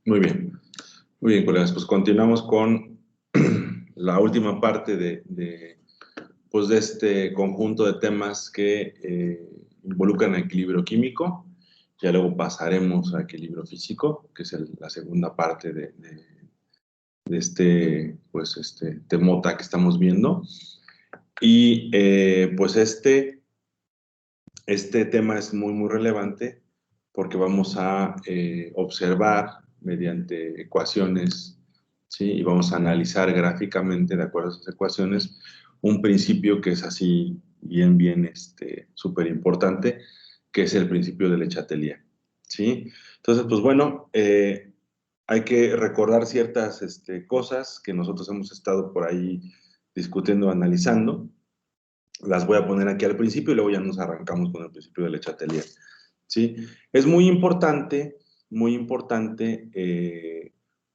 Muy bien. Muy bien, colegas. Pues continuamos con la última parte de este conjunto de temas que involucran el equilibrio químico. Ya luego pasaremos a equilibrio físico, que es la segunda parte de este temota que estamos viendo. Y pues este tema es muy relevante porque vamos a observar mediante ecuaciones, ¿sí? Y vamos a analizar gráficamente, de acuerdo a esas ecuaciones, un principio que es así bien súper importante, que es el principio de Le Chatelier, ¿sí? Entonces, pues bueno, hay que recordar ciertas cosas que nosotros hemos estado por ahí discutiendo, analizando. Las voy a poner aquí al principio y luego ya nos arrancamos con el principio de Le Chatelier, ¿sí? Es muy importante,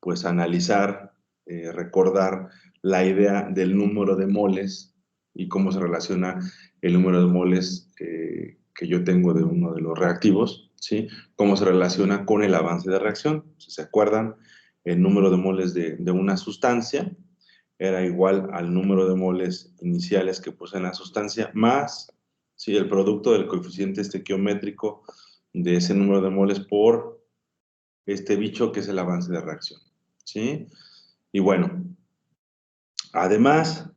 pues analizar, recordar la idea del número de moles y cómo se relaciona el número de moles que yo tengo de uno de los reactivos, ¿sí? Cómo se relaciona con el avance de reacción. Si se acuerdan, el número de moles de una sustancia era igual al número de moles iniciales que posee la sustancia, más ¿sí? El producto del coeficiente estequiométrico de ese número de moles por este bicho que es el avance de reacción, ¿sí? Y bueno, además,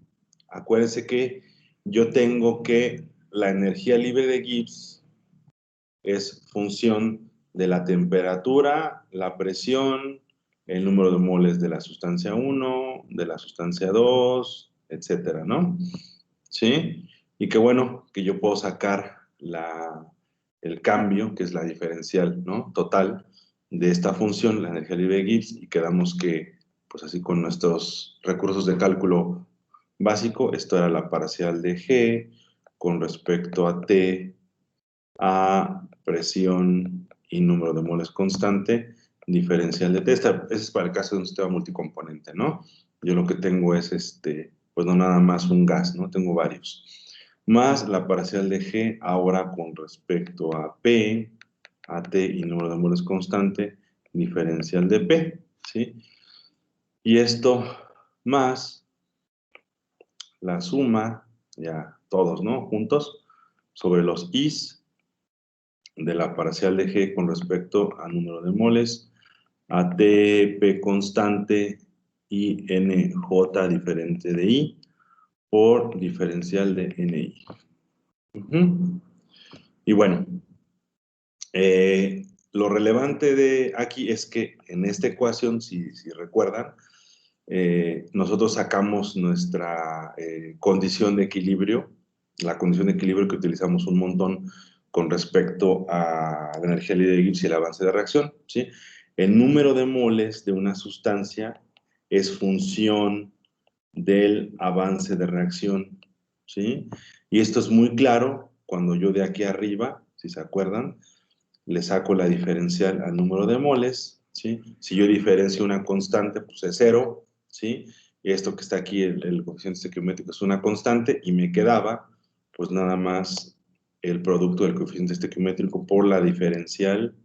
acuérdense que yo tengo que la energía libre de Gibbs es función de la temperatura, la presión, el número de moles de la sustancia 1, de la sustancia 2, etcétera, ¿no? ¿Sí? Y qué bueno que yo puedo sacar el cambio, que es la diferencial, ¿no? Total de esta función, la energía libre de Gibbs, y quedamos que, pues así con nuestros recursos de cálculo básico, esto era la parcial de G con respecto a T, a presión y número de moles constante, diferencial de T. Ese es para el caso de un sistema multicomponente, ¿no? Yo lo que tengo es, pues no nada más un gas, ¿no? Tengo varios. Más la parcial de G ahora con respecto a P, a T y número de moles constante, diferencial de P, ¿sí? Y esto más la suma, ya todos, ¿no? Juntos, sobre los I's de la parcial de G con respecto al número de moles, a T, P constante y NJ diferente de I por diferencial de NI. Y bueno, lo relevante de aquí es que en esta ecuación, si recuerdan, nosotros sacamos nuestra condición de equilibrio, la condición de equilibrio que utilizamos un montón con respecto a la energía libre de Gibbs y el avance de reacción, ¿sí? El número de moles de una sustancia es función del avance de reacción, ¿sí? Y esto es muy claro cuando yo de aquí arriba, si se acuerdan, le saco la diferencial al número de moles, ¿sí? Si yo diferencio una constante, pues es 0, ¿sí? Y esto que está aquí, el coeficiente estequiométrico es una constante, y me quedaba, pues nada más el producto del coeficiente estequiométrico por la diferencial,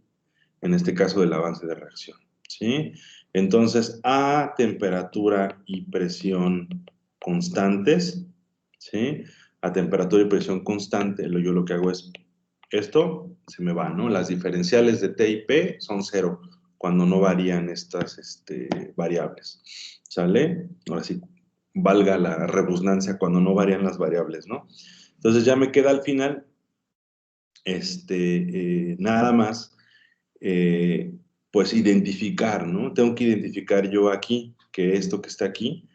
en este caso del avance de reacción, ¿sí? Entonces, a temperatura y presión constantes, ¿sí? A temperatura y presión constante, yo lo que hago es, esto se me va, ¿no? Las diferenciales de T y P son 0 cuando no varían estas variables, ¿sale? Ahora sí, valga la redundancia cuando no varían las variables, ¿no? Entonces ya me queda al final, nada más, pues identificar, ¿no? Tengo que identificar yo aquí que esto que está aquí,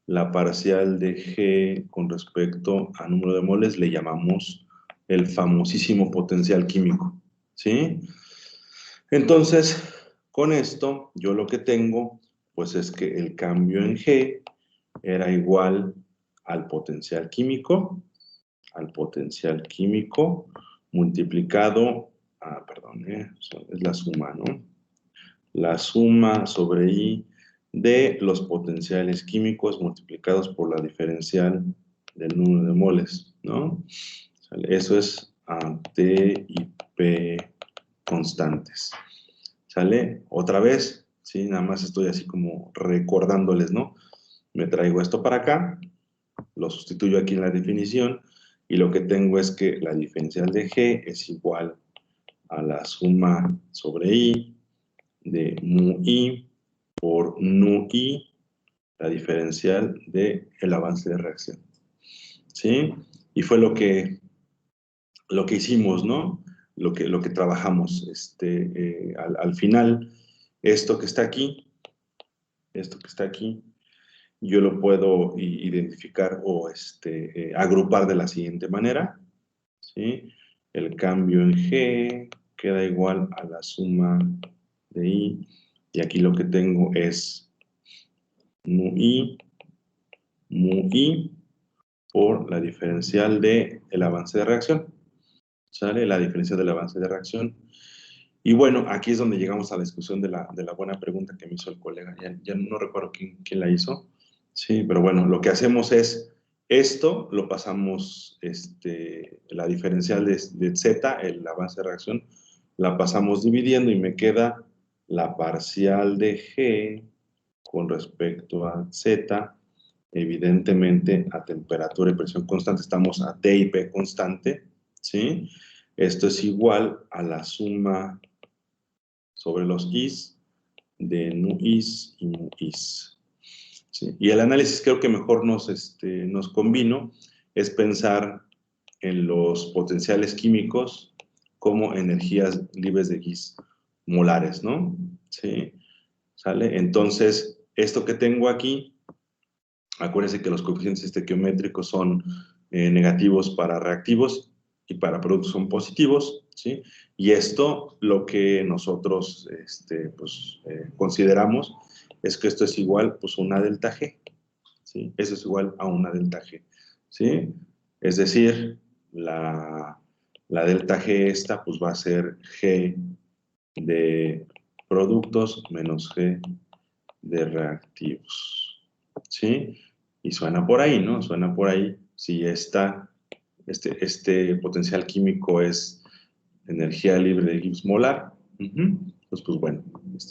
la parcial de G con respecto al número de moles, le llamamos el famosísimo potencial químico, ¿sí? Entonces, con esto, yo lo que tengo, pues es que el cambio en G era igual al potencial químico multiplicado, perdón, es la suma, ¿no? La suma sobre I de los potenciales químicos multiplicados por la diferencial del número de moles, ¿no? Eso es T y P constantes. ¿Sale? Otra vez, ¿sí? Nada más estoy así como recordándoles, ¿no? Me traigo esto para acá, lo sustituyo aquí en la definición, y lo que tengo es que la diferencial de G es igual a la suma sobre I de mu I por nu I, la diferencial del avance de reacción, ¿sí? Y fue lo que hicimos, ¿no? Lo que trabajamos. Al final, esto que está aquí, yo lo puedo identificar o agrupar de la siguiente manera, ¿sí? El cambio en G queda igual a la suma de I, y aquí lo que tengo es mu I por la diferencial del avance de reacción, ¿sale? La diferencia del avance de reacción. Y bueno, aquí es donde llegamos a la discusión de la buena pregunta que me hizo el colega. Ya no recuerdo quién la hizo. Sí, pero bueno, lo que hacemos es esto, lo pasamos, la diferencial de Z, el avance de reacción, la pasamos dividiendo y me queda la parcial de G con respecto a Z, evidentemente a temperatura y presión constante, estamos a T y P constante, ¿sí? Esto es igual a la suma sobre los Is de nu Is y mu Is. ¿Sí? Y el análisis creo que mejor nos convino es pensar en los potenciales químicos como energías libres de Gibbs molares, ¿no? ¿Sí? ¿Sale? Entonces, esto que tengo aquí, acuérdense que los coeficientes estequiométricos son negativos para reactivos y para productos son positivos, ¿sí? Y esto, lo que nosotros consideramos es que esto es igual pues, a una delta G, ¿sí? Eso es igual a una delta G, ¿sí? Es decir, la delta G esta pues va a ser G de productos menos G de reactivos, ¿sí? Y suena por ahí, ¿no? Suena por ahí. Si este potencial químico es energía libre de Gibbs molar, pues bueno,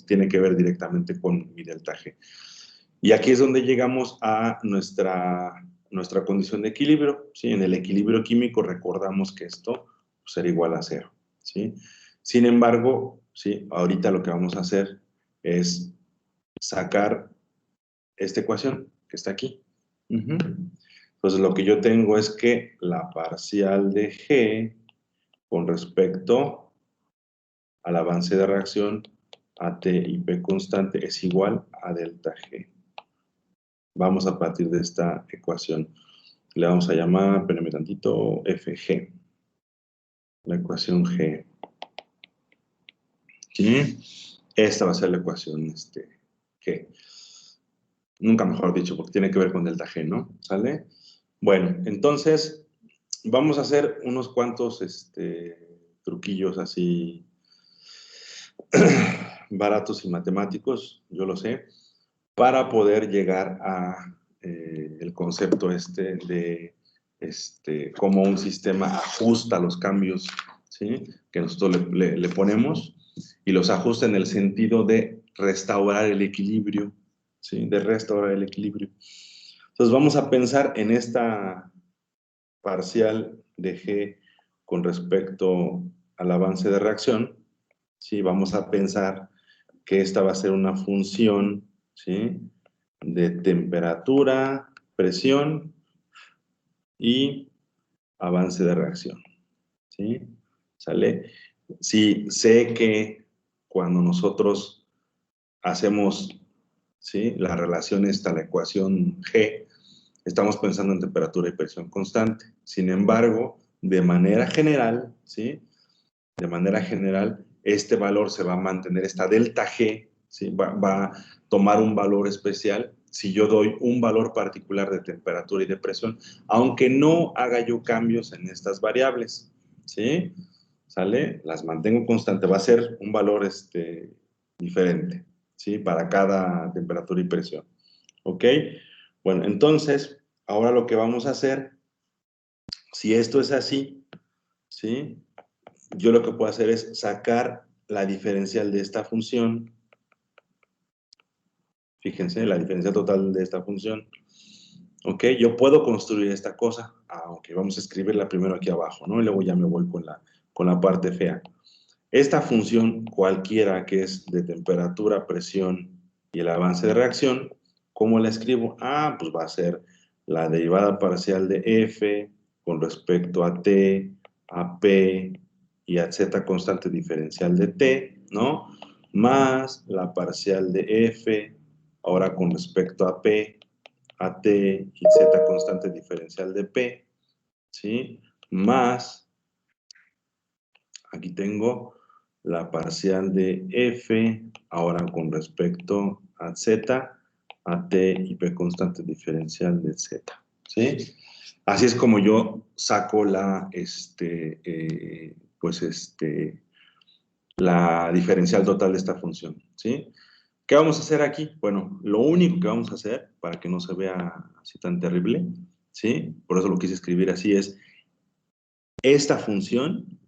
tiene que ver directamente con mi delta G. Y aquí es donde llegamos a nuestra condición de equilibrio, ¿sí? En el equilibrio químico recordamos que esto pues, será igual a 0, ¿sí? Sin embargo, ¿sí? Ahorita lo que vamos a hacer es sacar esta ecuación que está aquí. Entonces, lo que yo tengo es que la parcial de G con respecto al avance de reacción a T y P constante es igual a delta G. Vamos a partir de esta ecuación. Le vamos a llamar, espérenme tantito, FG. La ecuación G. ¿Sí? Esta va a ser la ecuación G. Nunca mejor dicho, porque tiene que ver con delta G, ¿no? ¿Sale? Bueno, entonces vamos a hacer unos cuantos truquillos así baratos y matemáticos, yo lo sé, para poder llegar a el concepto de cómo un sistema ajusta los cambios, ¿sí? Que nosotros le ponemos, y los ajusta en el sentido de restaurar el equilibrio, ¿sí? De restaurar el equilibrio. Entonces vamos a pensar en esta parcial de G con respecto al avance de reacción, ¿sí? Vamos a pensar que esta va a ser una función, ¿sí? De temperatura, presión y avance de reacción, ¿sí? ¿Sale? Si sé que cuando nosotros hacemos, ¿sí? La relación esta, la ecuación G, estamos pensando en temperatura y presión constante. Sin embargo, de manera general, ¿sí? De manera general, este valor se va a mantener, esta delta G, ¿sí? va a tomar un valor especial si yo doy un valor particular de temperatura y de presión, aunque no haga yo cambios en estas variables, ¿sí? ¿Sale? Las mantengo constante, va a ser un valor diferente, ¿sí? Para cada temperatura y presión, ¿ok? Bueno, entonces, ahora lo que vamos a hacer, si esto es así, ¿sí? Yo lo que puedo hacer es sacar la diferencial de esta función, Fíjense, la diferencial total de esta función. Ok, yo puedo construir esta cosa. Ok, vamos a escribirla primero aquí abajo, ¿no? Y luego ya me voy con la parte fea. Esta función, cualquiera que es de temperatura, presión y el avance de reacción, ¿cómo la escribo? Pues va a ser la derivada parcial de f con respecto a t, a p y a z constante diferencial de t, ¿no? Más la parcial de f, ahora con respecto a p, a t y z constante diferencial de p, ¿sí? Más, aquí tengo la parcial de f, ahora con respecto a z, a t y p constante diferencial de z, ¿sí? Así es como yo saco la, la diferencial total de esta función, ¿sí? ¿Qué vamos a hacer aquí? Bueno, lo único que vamos a hacer, para que no se vea así tan terrible, ¿sí? Por eso lo quise escribir así, es esta función,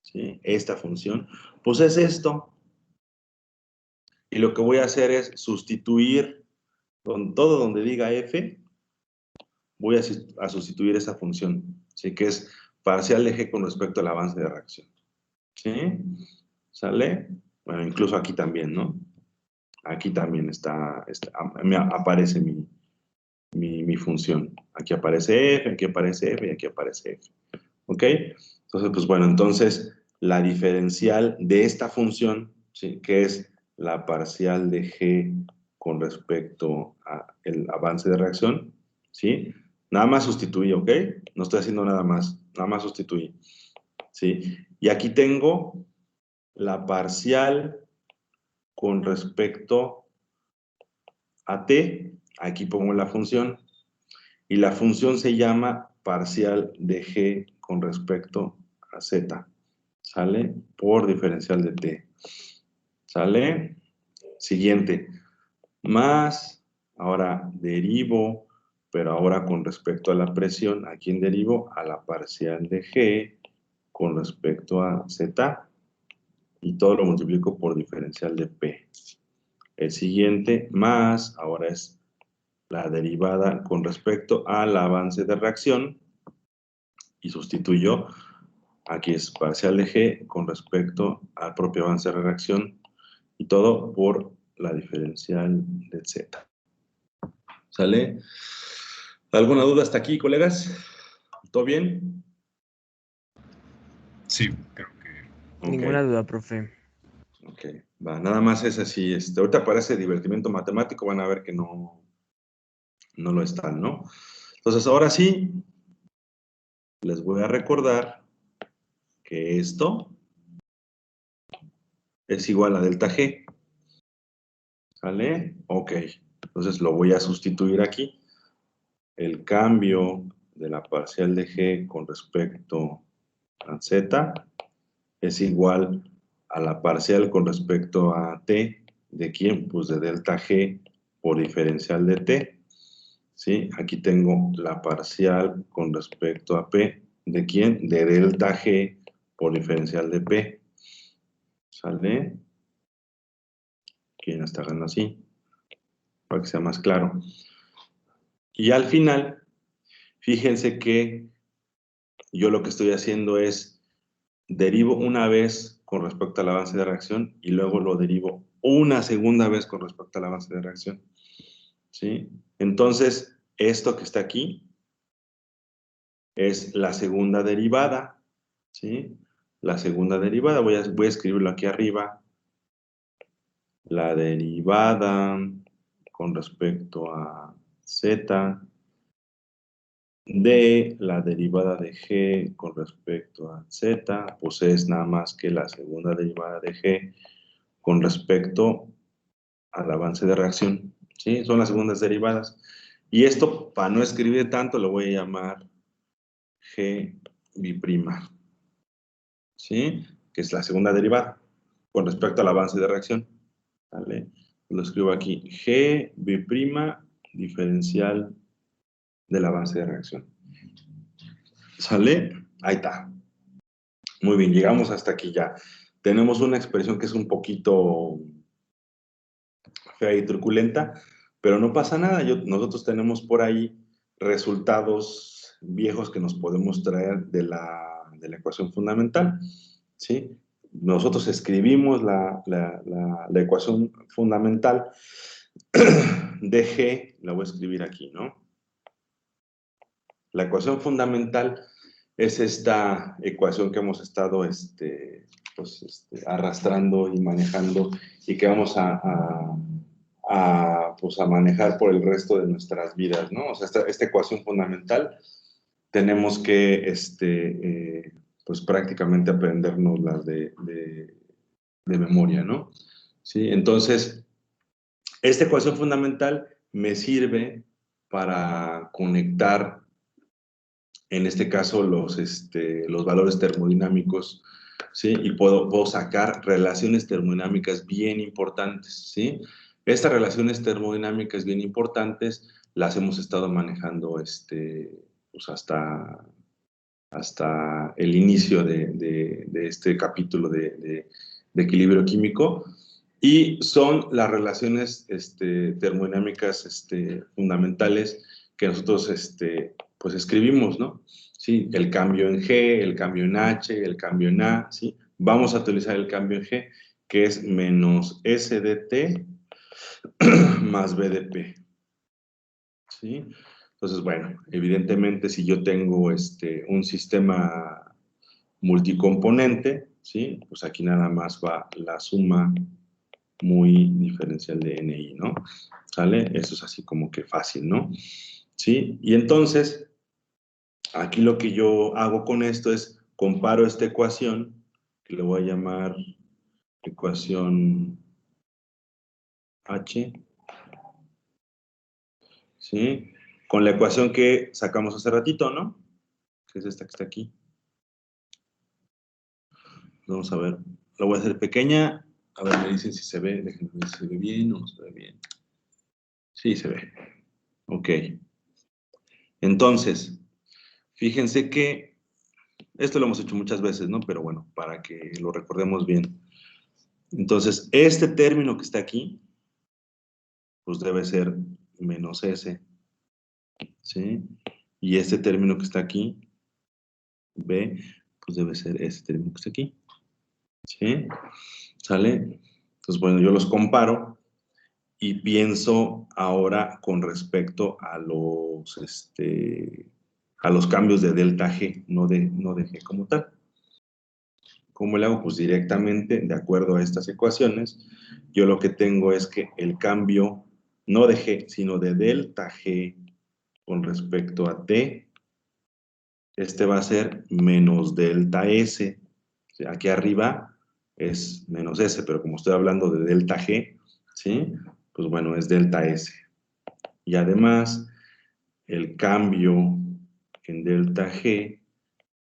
¿sí? Esta función, pues es esto. Y lo que voy a hacer es sustituir con todo donde diga f, voy a sustituir esa función, ¿sí? Que es parcial de g con respecto al avance de reacción, ¿sí? ¿Sale? Bueno, incluso aquí también, ¿no? Aquí también me aparece mi función. Aquí aparece f, aquí aparece f y aquí aparece f. ¿Ok? Entonces, pues bueno, entonces la diferencial de esta función, ¿sí? Que es la parcial de g con respecto al avance de reacción, ¿sí? Nada más sustituí, ¿ok? No estoy haciendo nada más sustituí, ¿sí? Y aquí tengo la parcial con respecto a t, aquí pongo la función, y la función se llama parcial de g con respecto a z, ¿sale? Por diferencial de t, ¿sale? Siguiente, más, ahora derivo, pero ahora con respecto a la presión, ¿a quién derivo? A la parcial de g con respecto a z, y todo lo multiplico por diferencial de p. El siguiente, más, ahora es la derivada con respecto al avance de reacción, y sustituyo, aquí es parcial de g con respecto al propio avance de reacción, y todo por la diferencial de z. ¿Sale? ¿Alguna duda hasta aquí, colegas? ¿Todo bien? Sí, creo que... Ninguna duda, profe. Ok, va, nada más es así. Ahorita parece divertimento matemático, van a ver que no lo están, ¿no? Entonces, ahora sí, les voy a recordar que esto es igual a delta G. ¿Sale? Ok. Entonces lo voy a sustituir aquí. El cambio de la parcial de G con respecto a Z es igual a la parcial con respecto a T. ¿De quién? Pues de delta G por diferencial de T. ¿Sí? Aquí tengo la parcial con respecto a P. ¿De quién? De delta G por diferencial de P. ¿Sale? ¿Quién está ganando así? Para que sea más claro. Y al final, fíjense que yo lo que estoy haciendo es derivo una vez con respecto al avance de reacción y luego lo derivo una segunda vez con respecto al avance de reacción. ¿Sí? Entonces, esto que está aquí es la segunda derivada. ¿Sí? La segunda derivada, voy a escribirlo aquí arriba. La derivada con respecto a z de la derivada de g con respecto a z, pues es nada más que la segunda derivada de g con respecto al avance de reacción. ¿Sí? Son las segundas derivadas. Y esto, para no escribir tanto, lo voy a llamar g bi'prima. ¿Sí? Que es la segunda derivada con respecto al avance de reacción. ¿Vale? Lo escribo aquí, g bi'prima diferencial del avance de reacción. ¿Sale? Ahí está. Muy bien, llegamos hasta aquí ya. Tenemos una expresión que es un poquito fea y truculenta, pero no pasa nada. Nosotros tenemos por ahí resultados viejos que nos podemos traer de la ecuación fundamental, ¿sí? Nosotros escribimos la ecuación fundamental de G, la voy a escribir aquí, ¿no? La ecuación fundamental es esta ecuación que hemos estado arrastrando y manejando y que vamos pues a manejar por el resto de nuestras vidas, ¿no? O sea, esta ecuación fundamental tenemos que pues prácticamente aprendernoslas de memoria, ¿no? ¿Sí? Entonces, esta ecuación fundamental me sirve para conectar, en este caso, los valores termodinámicos, ¿sí? Y puedo sacar relaciones termodinámicas bien importantes, ¿sí? Estas relaciones termodinámicas bien importantes las hemos estado manejando pues hasta el inicio de este capítulo de equilibrio químico, y son las relaciones termodinámicas fundamentales que nosotros pues escribimos, ¿no? ¿Sí? El cambio en G, el cambio en H, el cambio en A, ¿sí? Vamos a utilizar el cambio en G, que es menos S de T más B de P, ¿sí? Entonces, bueno, evidentemente si yo tengo un sistema multicomponente, ¿sí? Pues aquí nada más va la suma muy diferencial de NI, ¿no? ¿Sale? Eso es así como que fácil, ¿no? ¿Sí? Y entonces, aquí lo que yo hago con esto es comparo esta ecuación, que le voy a llamar ecuación H, ¿sí? Con la ecuación que sacamos hace ratito, ¿no? Que es esta que está aquí. Vamos a ver. La voy a hacer pequeña. A ver, me dicen si se ve. Déjenme ver si se ve bien o no se ve bien. Sí, se ve. Ok. Entonces, fíjense que esto lo hemos hecho muchas veces, ¿no? Pero bueno, para que lo recordemos bien. Entonces, este término que está aquí, pues debe ser menos S, ¿sí? Y este término que está aquí, B, pues debe ser este término que está aquí, ¿sí? ¿Sale? Entonces, bueno, yo los comparo y pienso ahora con respecto a los cambios de delta G, no de G como tal. ¿Cómo le hago? Pues directamente, de acuerdo a estas ecuaciones, yo lo que tengo es que el cambio, no de G, sino de delta G con respecto a T, va a ser menos delta S. O sea, aquí arriba es menos S, pero como estoy hablando de delta G, ¿sí? Pues bueno, es delta S. Y además, el cambio en delta G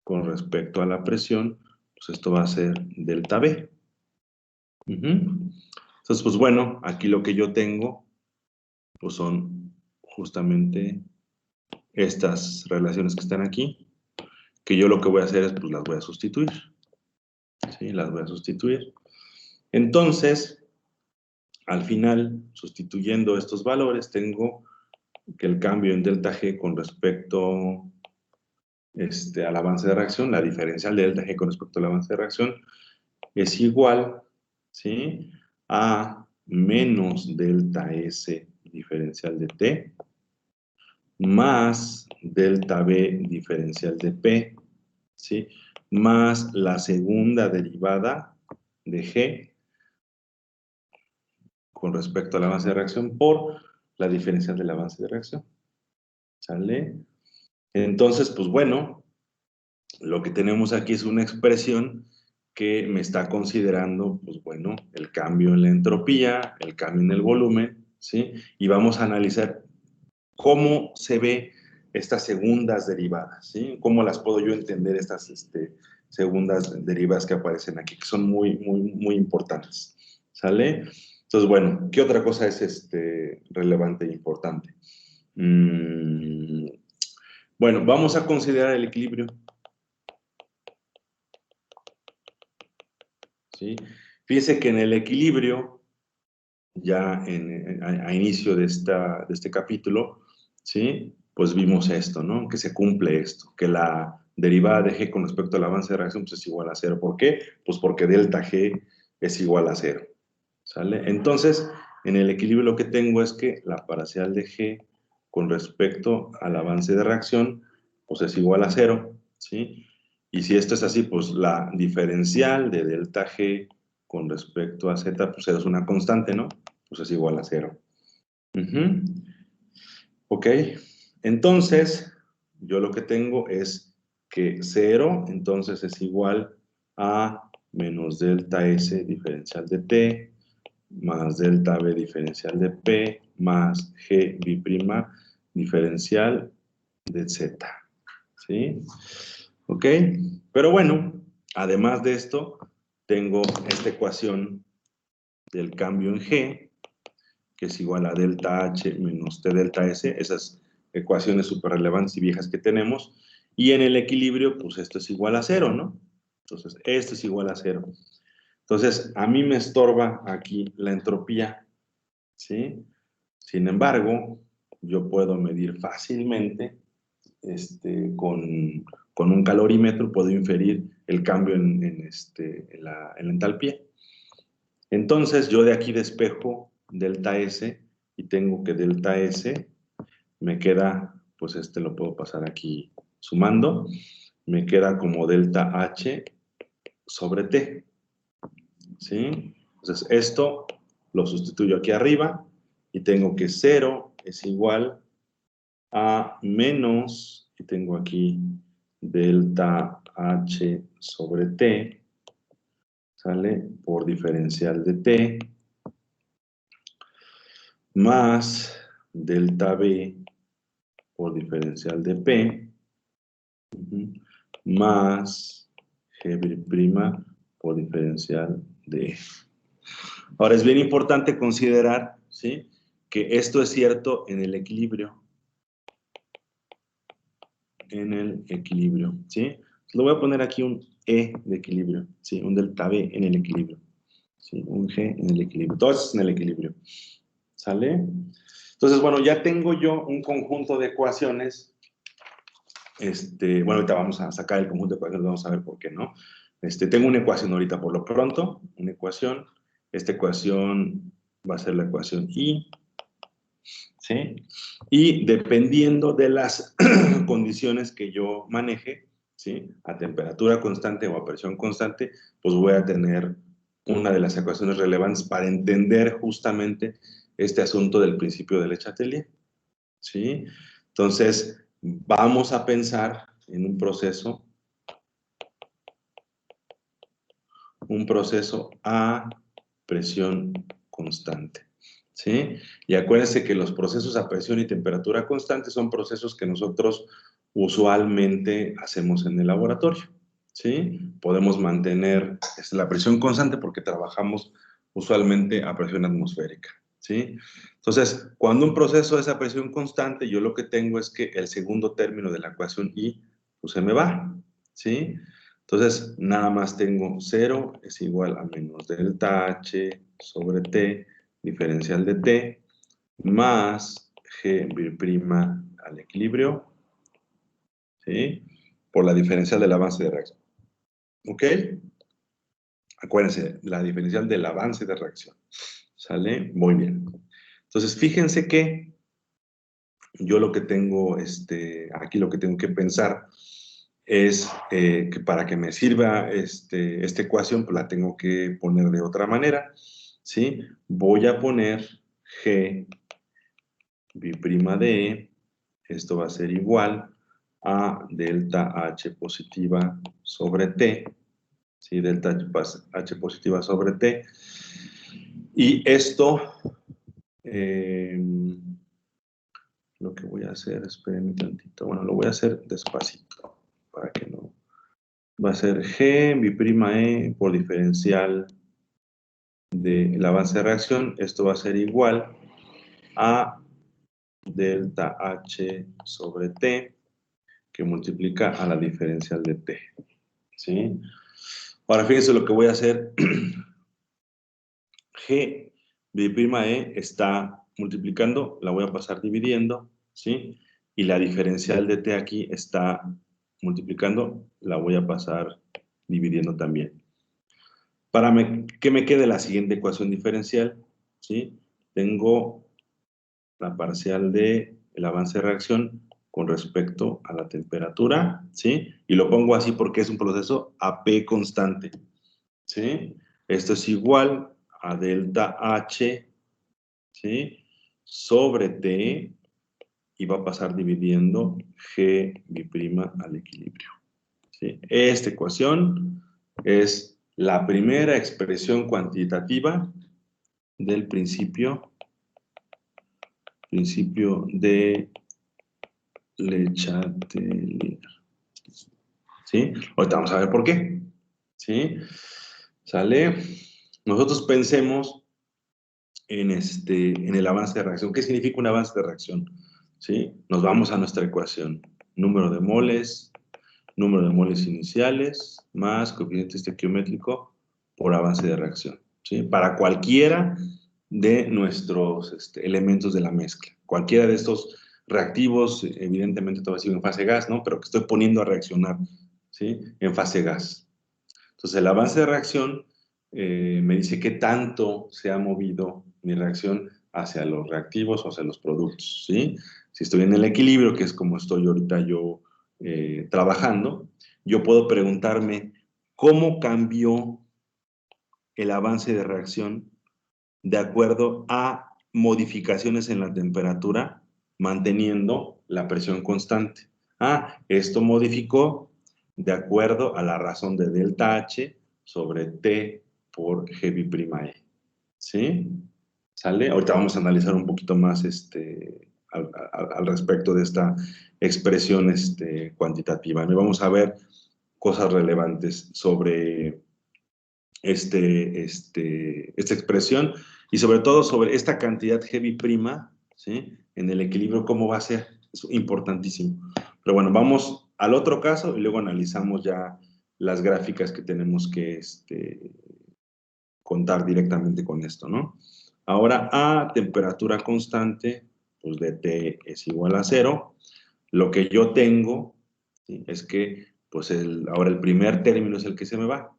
con respecto a la presión, pues esto va a ser delta B. Entonces, pues bueno, aquí lo que yo tengo, pues son justamente estas relaciones que están aquí, que yo lo que voy a hacer es, pues las voy a sustituir. ¿Sí? Las voy a sustituir. Entonces, al final, sustituyendo estos valores, tengo que el cambio en delta G con respecto al avance de reacción, la diferencial de delta G con respecto al avance de reacción, es igual, ¿sí?, a menos delta S diferencial de T más delta B diferencial de P, ¿sí?, más la segunda derivada de G con respecto al avance de reacción por la diferencial del avance de reacción. ¿Sale? Entonces, pues bueno, lo que tenemos aquí es una expresión que me está considerando, pues bueno, el cambio en la entropía, el cambio en el volumen, ¿sí? Y vamos a analizar cómo se ve estas segundas derivadas, ¿sí? Cómo las puedo yo entender estas segundas derivadas que aparecen aquí, que son muy, muy, muy importantes, ¿sale? Entonces, bueno, ¿qué otra cosa es relevante e importante? Bueno, vamos a considerar el equilibrio. ¿Sí? Fíjense que en el equilibrio, ya a inicio de este capítulo, ¿sí? Pues vimos esto, ¿no? Que se cumple esto, que la derivada de G con respecto al avance de reacción pues es igual a 0. ¿Por qué? Pues porque delta G es igual a 0, ¿sale? Entonces, en el equilibrio lo que tengo es que la parcial de G con respecto al avance de reacción pues es igual a 0, ¿sí? Y si esto es así, pues la diferencial de delta G con respecto a Z, pues es una constante, ¿no? Pues es igual a 0. Ok, entonces yo lo que tengo es que 0, entonces es igual a menos delta S diferencial de T, más delta B diferencial de P, más G B' diferencial de Z. ¿Sí? Ok, pero bueno, además de esto, tengo esta ecuación del cambio en G, que es igual a delta H menos T delta S, esas ecuaciones súper relevantes y viejas que tenemos, y en el equilibrio, pues esto es igual a 0, ¿no? Entonces, esto es igual a 0. Entonces, a mí me estorba aquí la entropía, ¿sí? Sin embargo, yo puedo medir fácilmente, con un calorímetro, puedo inferir el cambio en la entalpía. Entonces, yo de aquí despejo delta S y tengo que delta S me queda, pues lo puedo pasar aquí sumando, me queda como delta H sobre T, ¿sí? Entonces, esto lo sustituyo aquí arriba y tengo que 0 es igual a menos, y tengo aquí delta H sobre T, ¿sale? Por diferencial de T, más delta B por diferencial de P, más G' por diferencial de E. Ahora, es bien importante considerar, ¿sí?, que esto es cierto en el equilibrio. En el equilibrio, ¿sí? Lo voy a poner aquí un E de equilibrio, ¿sí? Un delta B en el equilibrio, ¿sí? Un G en el equilibrio. Todo eso es en el equilibrio, ¿sale? Entonces, bueno, ya tengo yo un conjunto de ecuaciones. Bueno, ahorita vamos a sacar el conjunto de ecuaciones, vamos a ver por qué, ¿no? Tengo una ecuación ahorita por lo pronto, una ecuación. Esta ecuación va a ser la ecuación I, ¿sí? Y dependiendo de las condiciones que yo maneje, ¿sí?, a temperatura constante o a presión constante, pues voy a tener una de las ecuaciones relevantes para entender justamente este asunto del principio de Le Chatelier, ¿sí? Entonces, vamos a pensar en un proceso a presión constante, ¿sí? Y acuérdense que los procesos a presión y temperatura constante son procesos que nosotros usualmente hacemos en el laboratorio, ¿sí? Podemos mantener la presión constante porque trabajamos usualmente a presión atmosférica, ¿sí? Entonces, cuando un proceso es a presión constante, yo lo que tengo es que el segundo término de la ecuación I, pues se me va, ¿sí? Entonces, nada más tengo 0 es igual a menos delta H sobre T, diferencial de T, más G' al equilibrio, ¿sí?, por la diferencial del avance de reacción. ¿Ok? Acuérdense, la diferencial del avance de reacción. ¿Sale? Muy bien. Entonces, fíjense que yo lo que tengo, aquí lo que tengo que pensar es que para que me sirva esta ecuación, pues la tengo que poner de otra manera, ¿sí? Voy a poner G B' de E, esto va a ser igual a delta H positiva sobre T, ¿sí? Delta H positiva sobre T. Y esto, lo que voy a hacer, espérenme tantito, bueno, lo voy a hacer despacito, para que no... Va a ser G B' E por diferencial del avance de reacción. Esto va a ser igual a delta H sobre T, que multiplica a la diferencial de T, ¿sí? Ahora fíjense lo que voy a hacer. G B'E está multiplicando, la voy a pasar dividiendo, ¿sí? Y la diferencial de T aquí está multiplicando, la voy a pasar dividiendo también. Para que me quede la siguiente ecuación diferencial, ¿sí? Tengo la parcial de el avance de reacción con respecto a la temperatura, ¿sí? Y lo pongo así porque es un proceso AP constante, ¿sí? Esto es igual a delta H, ¿sí? Sobre T, y va a pasar dividiendo G B' al equilibrio, ¿sí? Esta ecuación es la primera expresión cuantitativa del principio de Le Chatelier, ¿sí? Ahorita vamos a ver por qué, ¿sí? ¿Sale? Nosotros pensemos en el avance de reacción. ¿Qué significa un avance de reacción? ¿Sí? Nos vamos a nuestra ecuación. Número de moles iniciales, más coeficiente estequiométrico por avance de reacción, ¿sí? Para cualquiera de nuestros elementos de la mezcla. Cualquiera de estos reactivos, evidentemente todavía sigo en fase gas, ¿no? Pero que estoy poniendo a reaccionar, ¿sí? En fase gas. Entonces, el avance de reacción me dice qué tanto se ha movido mi reacción hacia los reactivos o hacia los productos, ¿sí? Si estoy en el equilibrio, que es como estoy ahorita yo trabajando, yo puedo preguntarme cómo cambió el avance de reacción de acuerdo a modificaciones en la temperatura, manteniendo la presión constante. Esto modificó de acuerdo a la razón de delta H sobre T por G'E. ¿Sí? ¿Sale? Ahorita vamos a analizar un poquito más al respecto de esta expresión cuantitativa. Y vamos a ver cosas relevantes sobre esta expresión y sobre todo sobre esta cantidad G'E, ¿sí? En el equilibrio, ¿cómo va a ser? Es importantísimo. Pero bueno, vamos al otro caso y luego analizamos ya las gráficas que tenemos que contar directamente con esto, ¿no? Ahora, a temperatura constante, pues de T es igual a 0. Lo que yo tengo, ¿sí? Es que, pues ahora el primer término es el que se me va.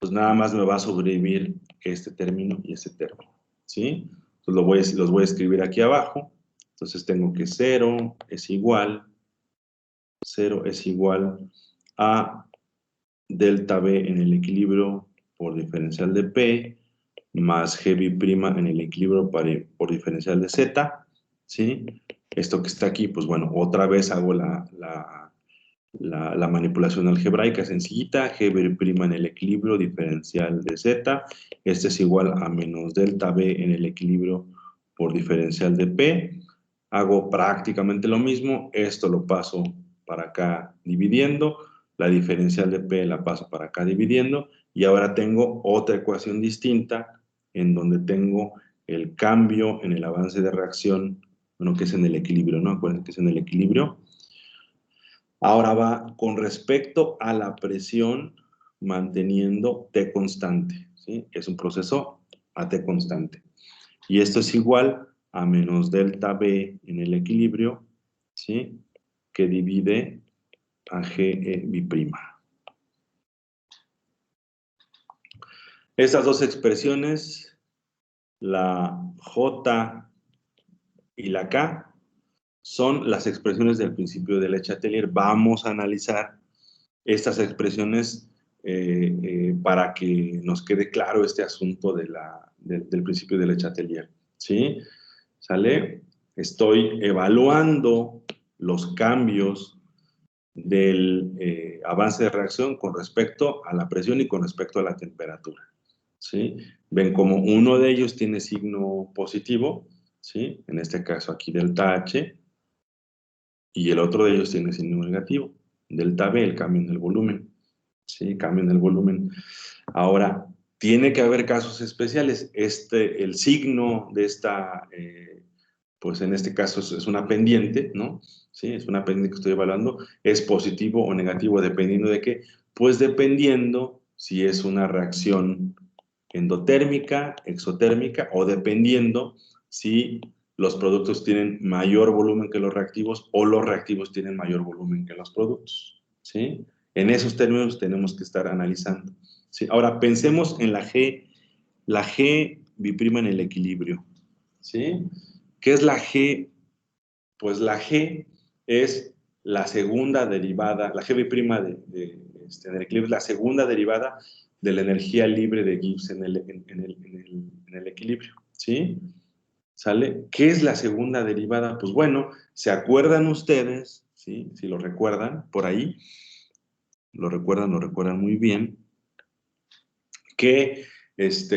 Pues nada más me va a sobrevivir este término y este término, ¿sí? Entonces los voy a escribir aquí abajo. Entonces tengo que 0 es igual a delta B en el equilibrio por diferencial de P más G'E' en el equilibrio por diferencial de Z, ¿sí? Esto que está aquí, pues bueno, otra vez hago la manipulación algebraica sencillita, G'E' en el equilibrio diferencial de Z, este es igual a menos delta B en el equilibrio por diferencial de P, hago prácticamente lo mismo, esto lo paso para acá dividiendo, la diferencial de P la paso para acá dividiendo, y ahora tengo otra ecuación distinta en donde tengo el cambio en el avance de reacción, bueno, que es en el equilibrio, ¿no? Acuérdense que es en el equilibrio. Ahora va con respecto a la presión manteniendo T constante, ¿sí? Es un proceso a T constante. Y esto es igual a menos delta B en el equilibrio, ¿sí? Que divide a G'E'. Estas dos expresiones, la J y la K, son las expresiones del principio de Le Chatelier. Vamos a analizar estas expresiones para que nos quede claro este asunto del principio de Le Chatelier, ¿sí? ¿Sale? Estoy evaluando los cambios del avance de reacción con respecto a la presión y con respecto a la temperatura, ¿sí? Ven como uno de ellos tiene signo positivo, ¿sí? En este caso aquí delta H, y el otro de ellos tiene signo negativo, delta B, el cambio en el volumen, ¿sí? Cambio en el volumen. Ahora, tiene que haber casos especiales. El signo de esta, pues en este caso es una pendiente, ¿no? Sí, es una pendiente que estoy evaluando. ¿Es positivo o negativo? ¿Dependiendo de qué? Pues dependiendo si es una reacción endotérmica, exotérmica, o dependiendo si los productos tienen mayor volumen que los reactivos o los reactivos tienen mayor volumen que los productos, ¿sí? En esos términos tenemos que estar analizando, ¿sí? Ahora, pensemos en la G biprima en el equilibrio, ¿sí? ¿Qué es la G? Pues la G es la segunda derivada, la G biprima en el equilibrio es la segunda derivada de la energía libre de Gibbs en el equilibrio, ¿sí? ¿Sale? ¿Qué es la segunda derivada? Pues bueno, ¿se acuerdan ustedes? ¿Sí? Si lo recuerdan por ahí, lo recuerdan muy bien, que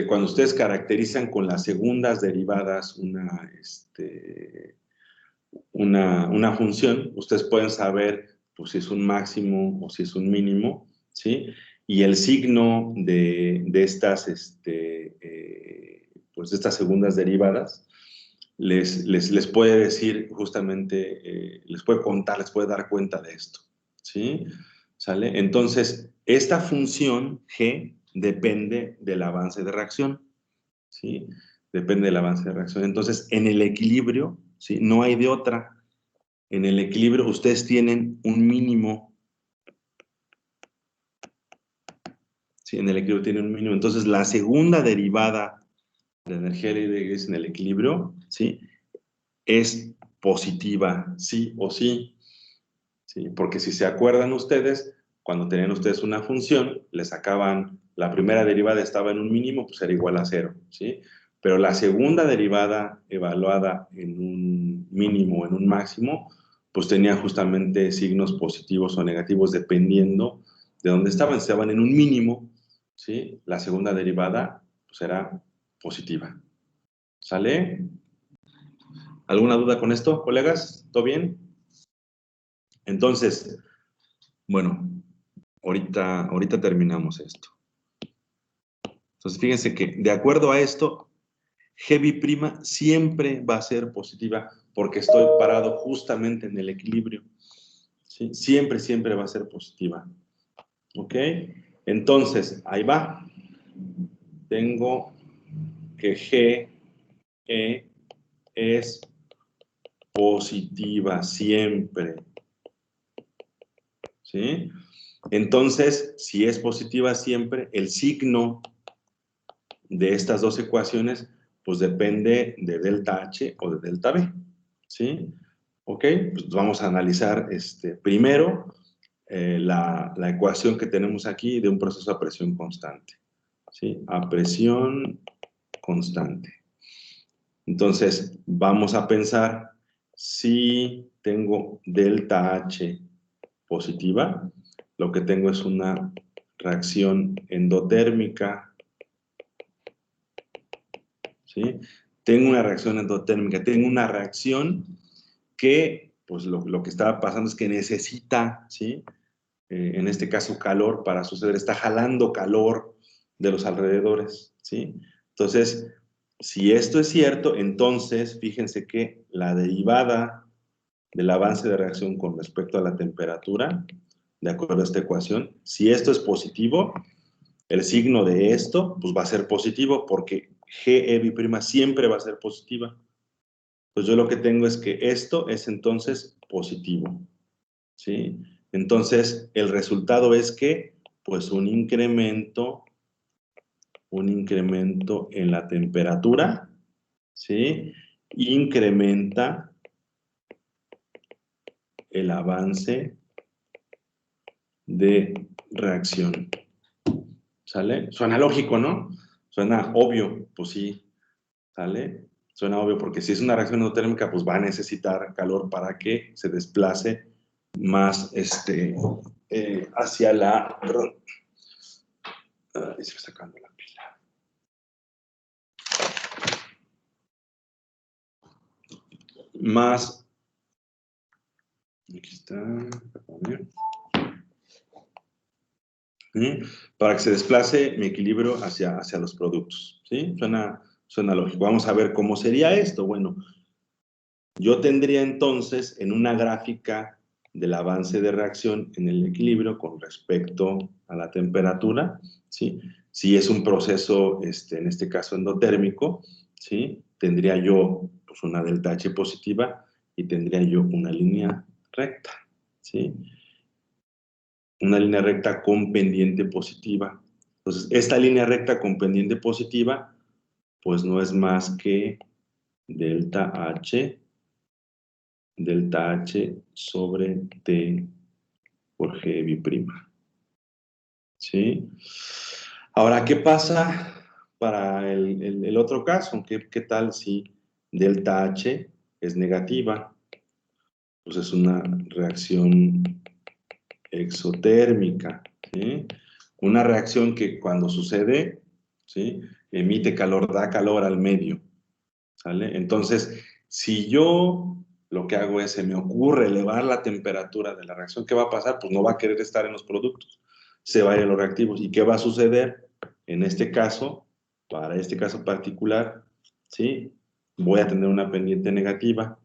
cuando ustedes caracterizan con las segundas derivadas una función, ustedes pueden saber pues, si es un máximo o si es un mínimo, ¿sí? Y el signo de estas, pues, de estas segundas derivadas les puede decir justamente, les puede contar, les puede dar cuenta de esto, ¿sí? ¿Sale? Entonces, esta función G depende del avance de reacción, ¿sí? Depende del avance de reacción. Entonces, en el equilibrio, ¿sí? No hay de otra. En el equilibrio ustedes tienen un mínimo, ¿sí? En el equilibrio tienen un mínimo. Entonces, la segunda derivada de la energía libre de Gibbs en el equilibrio, ¿sí? Es positiva, sí o sí, ¿sí? Porque si se acuerdan ustedes, cuando tenían ustedes una función, le sacaban, la primera derivada estaba en un mínimo, pues era igual a 0, ¿sí? Pero la segunda derivada evaluada en un mínimo o en un máximo, pues tenía justamente signos positivos o negativos dependiendo de dónde estaban. Si estaban en un mínimo, ¿sí? La segunda derivada pues era positiva. ¿Sale? ¿Alguna duda con esto, colegas? ¿Todo bien? Entonces, bueno, ahorita terminamos esto. Entonces, fíjense que de acuerdo a esto, G' siempre va a ser positiva porque estoy parado justamente en el equilibrio, ¿sí? Siempre, siempre va a ser positiva. ¿Ok? Entonces, ahí va. Tengo que GE es positiva siempre, ¿sí? Entonces, si es positiva siempre, el signo de estas dos ecuaciones, pues depende de delta H o de delta B, ¿sí? Ok, pues vamos a analizar primero la ecuación que tenemos aquí de un proceso a presión constante, ¿sí? A presión constante. Entonces, vamos a pensar si tengo delta H positiva, lo que tengo es una reacción endotérmica, ¿sí? Tengo una reacción endotérmica, tengo una reacción que, pues lo que está pasando es que necesita, ¿sí? En este caso calor para suceder, está jalando calor de los alrededores, ¿sí? Entonces, si esto es cierto, entonces fíjense que la derivada del avance de reacción con respecto a la temperatura, de acuerdo a esta ecuación, si esto es positivo, el signo de esto pues va a ser positivo porque GE' siempre va a ser positiva. Pues yo lo que tengo es que esto es entonces positivo, ¿sí? Entonces, el resultado es que, pues un incremento en la temperatura, ¿sí? Incrementa el avance de reacción. ¿Sale? Suena lógico, ¿no? Suena obvio, pues sí, ¿sale? Suena obvio porque si es una reacción endotérmica, pues va a necesitar calor para que se desplace más hacia la... Perdón. Se me está sacando la pila. Más... Aquí está. ¿Sí? Para que se desplace mi equilibrio hacia los productos. ¿Sí? Suena lógico. Vamos a ver cómo sería esto. Bueno, yo tendría entonces en una gráfica del avance de reacción en el equilibrio con respecto a la temperatura, ¿sí? Si es un proceso, en este caso endotérmico, ¿sí? Tendría yo pues, una delta H positiva y tendría yo una línea recta, ¿sí? Una línea recta con pendiente positiva. Entonces, esta línea recta con pendiente positiva, pues no es más que delta H sobre T por G bi'prima. ¿Sí? Ahora, ¿qué pasa para el otro caso? ¿Qué tal si delta H es negativa? Pues es una reacción exotérmica, ¿sí? Una reacción que cuando sucede, ¿sí? Emite calor, da calor al medio, ¿sale? Entonces, si yo lo que hago es, se me ocurre elevar la temperatura de la reacción, ¿qué va a pasar? Pues no va a querer estar en los productos, se va a ir a los reactivos. ¿Y qué va a suceder? En este caso, para este caso particular, ¿sí? Voy a tener una pendiente negativa.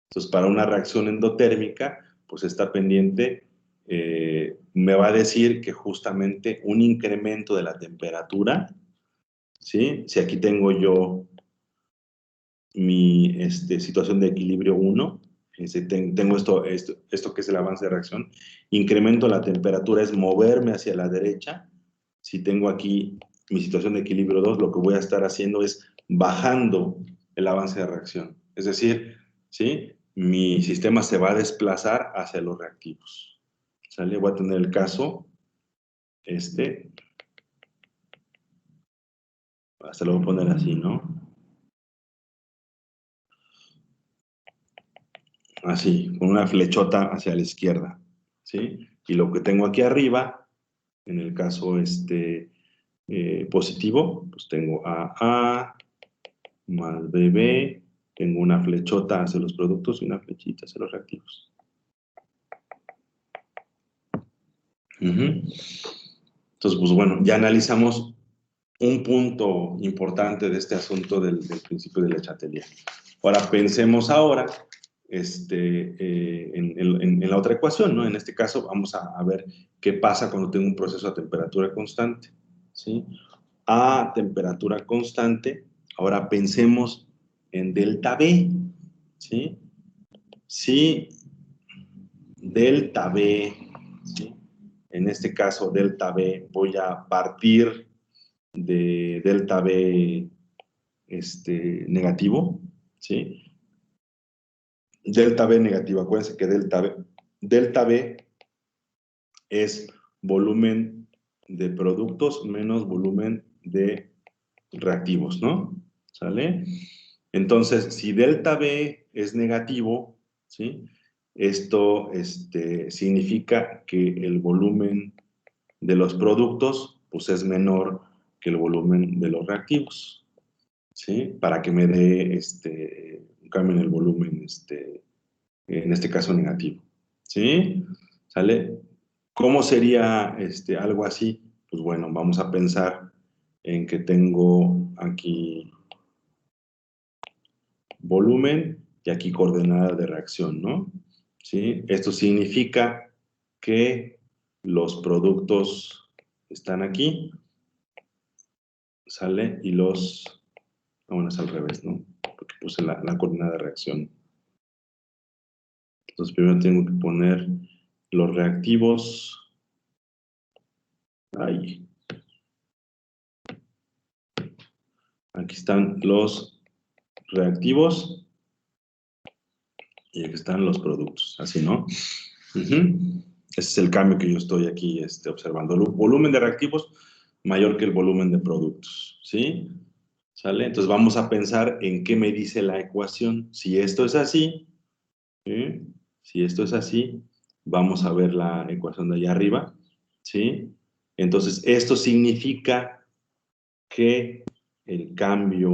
Entonces, para una reacción endotérmica, pues esta pendiente me va a decir que justamente un incremento de la temperatura, ¿sí? Si aquí tengo yo mi situación de equilibrio 1, tengo esto que es el avance de reacción, incremento la temperatura es moverme hacia la derecha. Si tengo aquí mi situación de equilibrio 2, lo que voy a estar haciendo es bajando el avance de reacción. Es decir, ¿sí? Mi sistema se va a desplazar hacia los reactivos. ¿Sale? Voy a tener el caso, hasta lo voy a poner así, ¿no? Así, con una flechota hacia la izquierda, ¿sí? Y lo que tengo aquí arriba, en el caso positivo, pues tengo AA más BB, tengo una flechota hacia los productos y una flechita hacia los reactivos. Entonces, pues bueno, ya analizamos un punto importante de este asunto del principio de Le Chatelier. Ahora, pensemos ahora en la otra ecuación, ¿no? En este caso, vamos a ver qué pasa cuando tengo un proceso a temperatura constante, ¿sí? A temperatura constante, ahora pensemos en delta B, ¿sí? Si delta B, ¿sí? En este caso, delta B, voy a partir de delta B negativo, ¿sí? Delta B negativo, acuérdense que delta B es volumen de productos menos volumen de reactivos, ¿no? ¿Sale? Entonces, si delta B es negativo, ¿sí? Esto significa que el volumen de los productos pues, es menor que el volumen de los reactivos, ¿sí? Para que me dé un cambio en el volumen, en este caso negativo, ¿sí? ¿Sale? ¿Cómo sería algo así? Pues bueno, vamos a pensar en que tengo aquí volumen y aquí coordenada de reacción, ¿no? ¿Sí? Esto significa que los productos están aquí, ¿sale? Y bueno, es al revés, ¿no? Porque puse la coordenada de reacción. Entonces primero tengo que poner los reactivos ahí. Aquí están los reactivos y aquí están los productos, así, ¿no? Ese es el cambio que yo estoy aquí observando. El volumen de reactivos mayor que el volumen de productos, ¿sí? ¿Sale? Entonces vamos a pensar en qué me dice la ecuación. Si esto es así, ¿sí? Si esto es así, vamos a ver la ecuación de allá arriba, ¿sí? Entonces esto significa que el cambio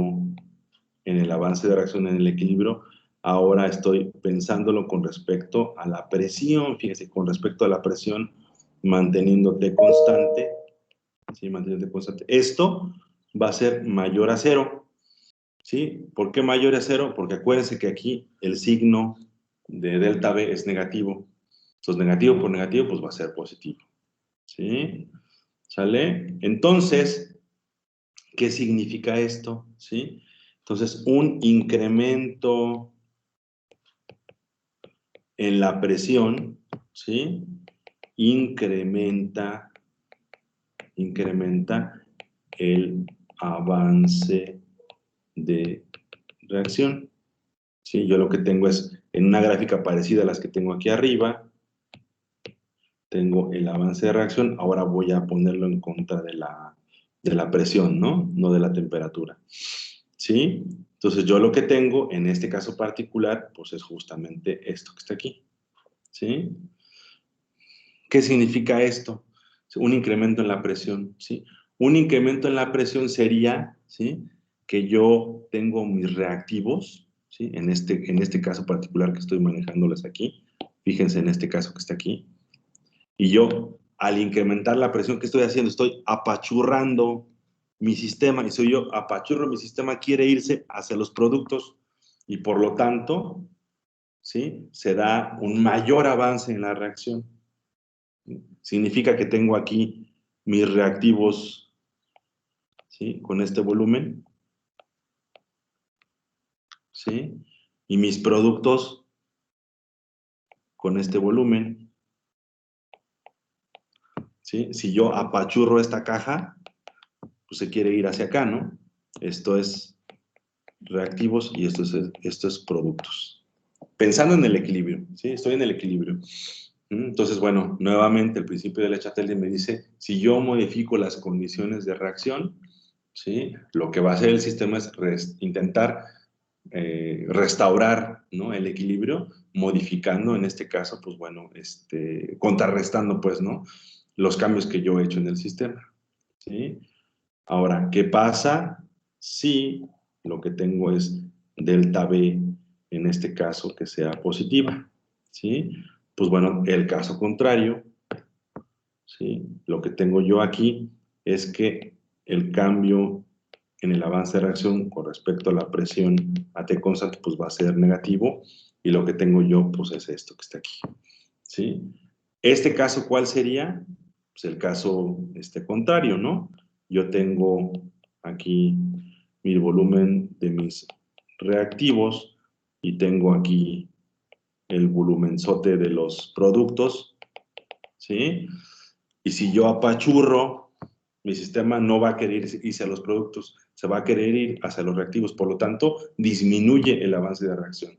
en el avance de reacción en el equilibrio, ahora estoy pensándolo con respecto a la presión, fíjense, con respecto a la presión manteniendo T constante, ¿sí? Manteniendo T constante. Esto va a ser mayor a 0, ¿sí? ¿Por qué mayor a 0? Porque acuérdense que aquí el signo de delta B es negativo. Entonces, negativo por negativo, pues va a ser positivo, ¿sí? ¿Sale? Entonces, ¿qué significa esto? ¿Sí? Entonces, un incremento en la presión, ¿sí? Incrementa el avance de reacción. ¿Sí? Yo lo que tengo es, en una gráfica parecida a las que tengo aquí arriba, tengo el avance de reacción, ahora voy a ponerlo en contra de la presión, ¿no? No de la temperatura. ¿Sí? Entonces yo lo que tengo, en este caso particular, pues es justamente esto que está aquí. ¿Sí? ¿Qué significa esto? Un incremento en la presión, ¿sí? Un incremento en la presión sería, ¿sí? Que yo tengo mis reactivos, ¿sí? En este caso particular que estoy manejándoles aquí, fíjense en este caso que está aquí, y yo, al incrementar la presión que estoy haciendo, estoy apachurrando mi sistema, y soy yo, apachurro mi sistema, quiere irse hacia los productos, y por lo tanto, ¿sí? Se da un mayor avance en la reacción. Significa que tengo aquí mis reactivos, ¿sí? Con este volumen, ¿sí? Y mis productos con este volumen, ¿sí? Si yo apachurro esta caja, pues se quiere ir hacia acá, ¿no? Esto es reactivos y esto es productos. Pensando en el equilibrio, ¿sí? Estoy en el equilibrio. Entonces, bueno, nuevamente el principio de Le Chatelier me dice, si yo modifico las condiciones de reacción, ¿sí? Lo que va a hacer el sistema es intentar restaurar, ¿no? El equilibrio, modificando, en este caso, pues bueno, contrarrestando, pues, ¿no? Los cambios que yo he hecho en el sistema, ¿sí? Ahora, ¿qué pasa si lo que tengo es delta B, en este caso, que sea positiva? ¿Sí? Pues bueno, el caso contrario, ¿sí? Lo que tengo yo aquí es que el cambio en el avance de reacción con respecto a la presión a T constante, pues va a ser negativo, y lo que tengo yo, pues es esto que está aquí, ¿sí? Este caso, ¿cuál sería? Pues el caso contrario, ¿no? Yo tengo aquí mi volumen de mis reactivos y tengo aquí el volumenzote de los productos, ¿sí? Y si yo apachurro, mi sistema no va a querer irse a los productos, se va a querer ir hacia los reactivos, por lo tanto, disminuye el avance de reacción,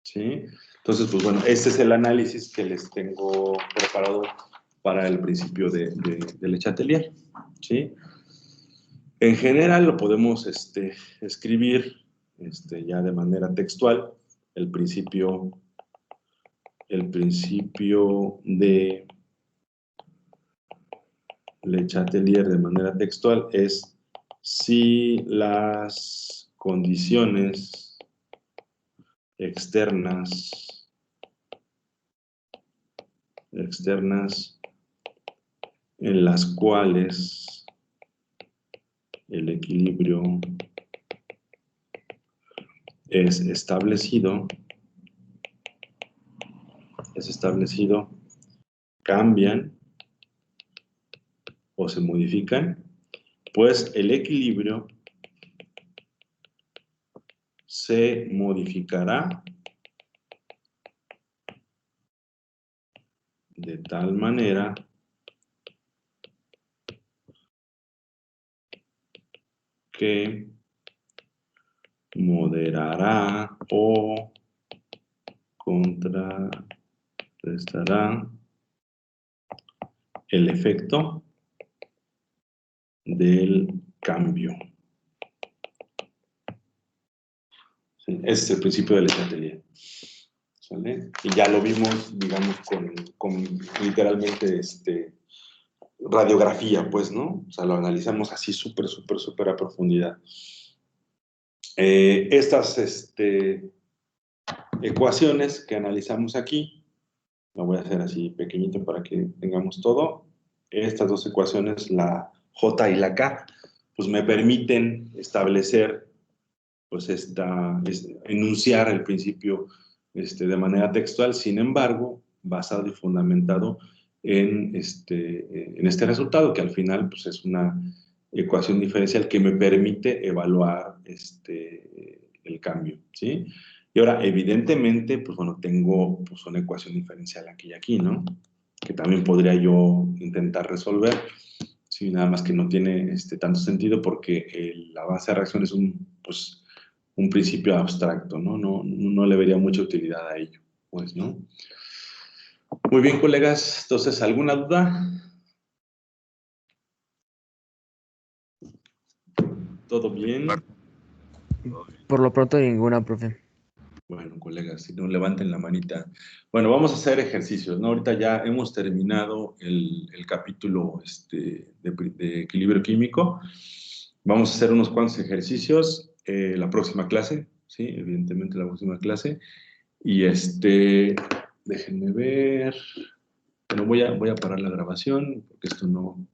¿sí? Entonces, pues bueno, este es el análisis que les tengo preparado para el principio de Le Chatelier, ¿sí? En general lo podemos escribir ya de manera textual, el principio de Le Chatelier de manera textual es si las condiciones externas en las cuales el equilibrio es establecido, cambian o se modifican, pues el equilibrio se modificará de tal manera que moderará o contrarrestará el efecto del cambio. ¿Sí? Ese es el principio de Le Chatelier. ¿Sale? Y ya lo vimos, digamos, con literalmente radiografía, pues, ¿no? O sea, lo analizamos así súper a profundidad. Estas ecuaciones que analizamos aquí, lo voy a hacer así pequeñito para que tengamos todo. Estas dos ecuaciones, la J y la K, pues me permiten establecer, pues enunciar el principio de manera textual, sin embargo, basado y fundamentado en este resultado, que al final pues, es una ecuación diferencial que me permite evaluar el cambio, ¿sí? Y ahora, evidentemente, pues bueno, tengo pues, una ecuación diferencial aquí y aquí, ¿no? Que también podría yo intentar resolver, sí, nada más que no tiene tanto sentido porque la base de reacción es pues, un principio abstracto, ¿no? No le vería mucha utilidad a ello, pues, ¿no? Muy bien, colegas. Entonces, ¿alguna duda? ¿Todo bien? Por lo pronto ninguna, profe. Bueno, colegas, si no, levanten la manita. Bueno, vamos a hacer ejercicios, ¿no? Ahorita ya hemos terminado el capítulo de equilibrio químico. Vamos a hacer unos cuantos ejercicios la próxima clase, ¿sí? Evidentemente la próxima clase. Y déjenme ver. Bueno, voy a parar la grabación porque esto no